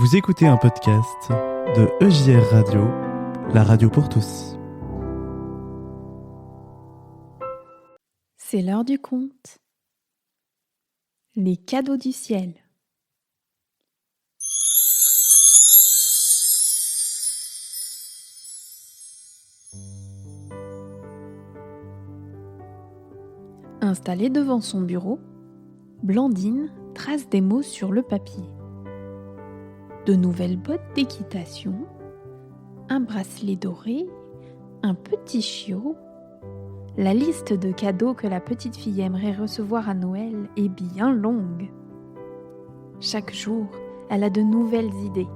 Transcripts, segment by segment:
Vous écoutez un podcast de EJR Radio, la radio pour tous. C'est l'heure du conte. Les cadeaux du ciel. Installée devant son bureau, Blandine trace des mots sur le papier. De nouvelles bottes d'équitation, un bracelet doré, un petit chiot. La liste de cadeaux que la petite fille aimerait recevoir à Noël est bien longue. Chaque jour, elle a de nouvelles idées.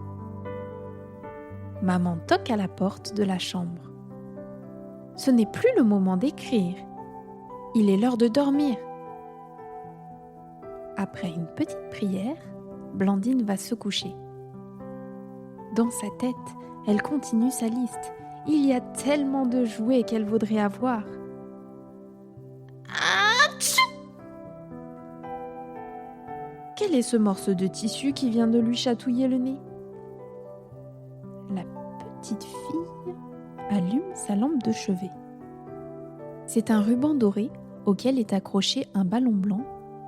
Maman toque à la porte de la chambre. Ce n'est plus le moment d'écrire. Il est l'heure de dormir. Après une petite prière, Blandine va se coucher. Dans sa tête, elle continue sa liste. Il y a tellement de jouets qu'elle voudrait avoir. Quel est ce morceau de tissu qui vient de lui chatouiller le nez? La petite fille allume sa lampe de chevet. C'est un ruban doré auquel est accroché un ballon blanc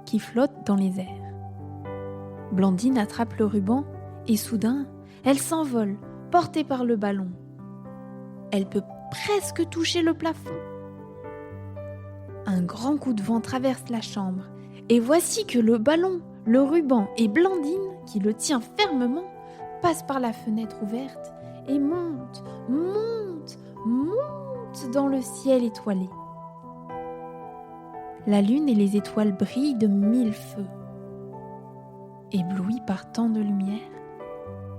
qui flotte dans les airs. Blandine attrape le ruban et soudain, elle s'envole, portée par le ballon. Elle peut presque toucher le plafond. Un grand coup de vent traverse la chambre et voici que le ballon, le ruban et Blandine, qui le tient fermement, passent par la fenêtre ouverte et montent dans le ciel étoilé. La lune et les étoiles brillent de 1000 feux. Éblouie par tant de lumière,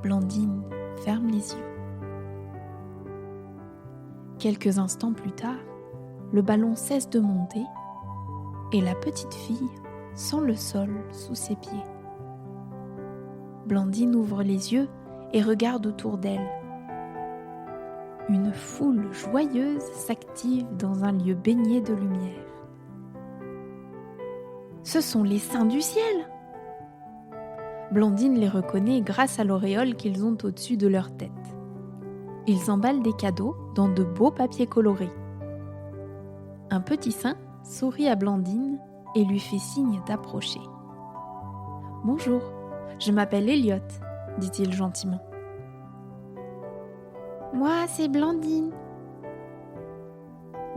Blandine ferme les yeux. Quelques instants plus tard, le ballon cesse de monter et la petite fille sent le sol sous ses pieds. Blandine ouvre les yeux et regarde autour d'elle. Une foule joyeuse s'active dans un lieu baigné de lumière. Ce sont les saints du ciel! Blandine les reconnaît grâce à l'auréole qu'ils ont au-dessus de leur tête. Ils emballent des cadeaux dans de beaux papiers colorés. Un petit saint sourit à Blandine et lui fait signe d'approcher. « Bonjour, je m'appelle Elliot, dit-il gentiment. « Moi, c'est Blandine.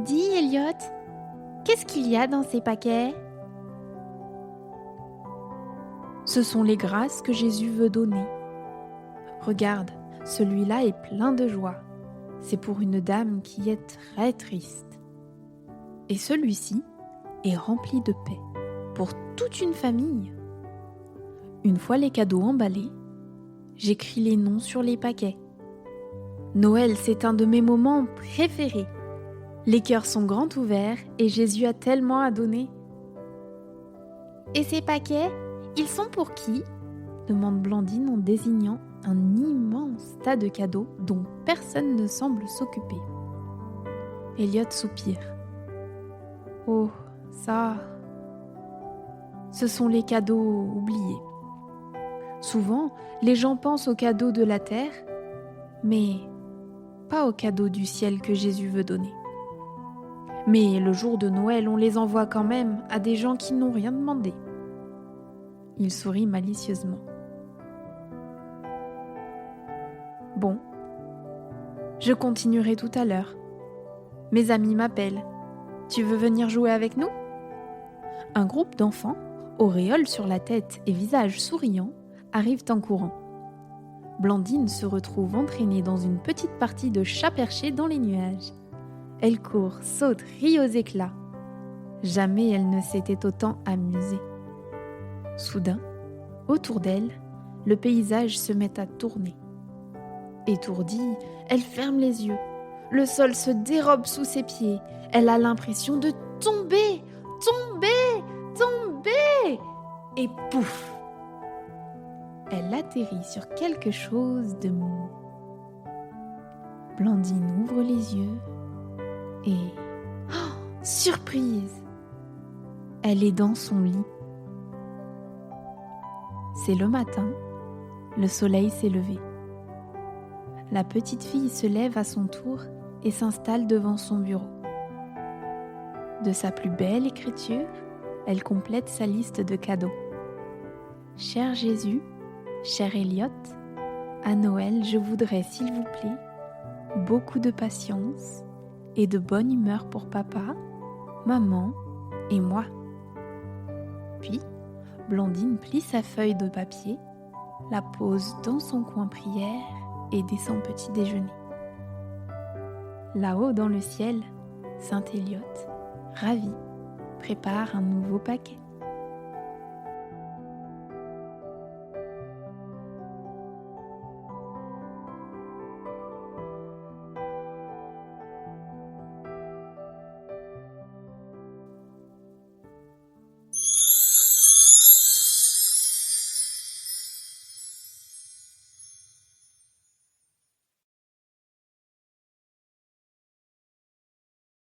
Dis, Elliot, qu'est-ce qu'il y a dans ces paquets ? » Ce sont les grâces que Jésus veut donner. Regarde, celui-là est plein de joie. C'est pour une dame qui est très triste. Et celui-ci est rempli de paix pour toute une famille. Une fois les cadeaux emballés, j'écris les noms sur les paquets. Noël, c'est un de mes moments préférés. Les cœurs sont grands ouverts et Jésus a tellement à donner. Et ces paquets, ils sont pour qui ? Demande Blandine en désignant un immense tas de cadeaux dont personne ne semble s'occuper. Elliot soupire. Oh, ça, ce sont les cadeaux oubliés. Souvent, les gens pensent aux cadeaux de la terre, mais pas aux cadeaux du ciel que Jésus veut donner. Mais le jour de Noël, on les envoie quand même à des gens qui n'ont rien demandé. Il sourit malicieusement. Bon, je continuerai tout à l'heure. Mes amis m'appellent. Tu veux venir jouer avec nous ? Un groupe d'enfants, auréole sur la tête et visage souriant, arrivent en courant. Blandine se retrouve entraînée dans une petite partie de chat perché dans les nuages. Elle court, saute, rit aux éclats. Jamais elle ne s'était autant amusée. Soudain, autour d'elle, le paysage se met à tourner. Étourdie, elle ferme les yeux. Le sol se dérobe sous ses pieds. Elle a l'impression de tomber. Et pouf! Elle atterrit sur quelque chose de mou. Blandine ouvre les yeux et... Oh, surprise! Elle est dans son lit. C'est le matin Le soleil s'est levé. La petite fille se lève à son tour et s'installe devant son bureau. De sa plus belle écriture, elle complète sa liste de cadeaux. Cher Jésus, cher Elliot, à Noël, je voudrais, s'il vous plaît, beaucoup de patience et de bonne humeur pour papa, maman et moi. Puis, Blandine plie sa feuille de papier, la pose dans son coin prière et descend petit déjeuner. Là-haut dans le ciel, Saint Elliot, ravi, prépare un nouveau paquet.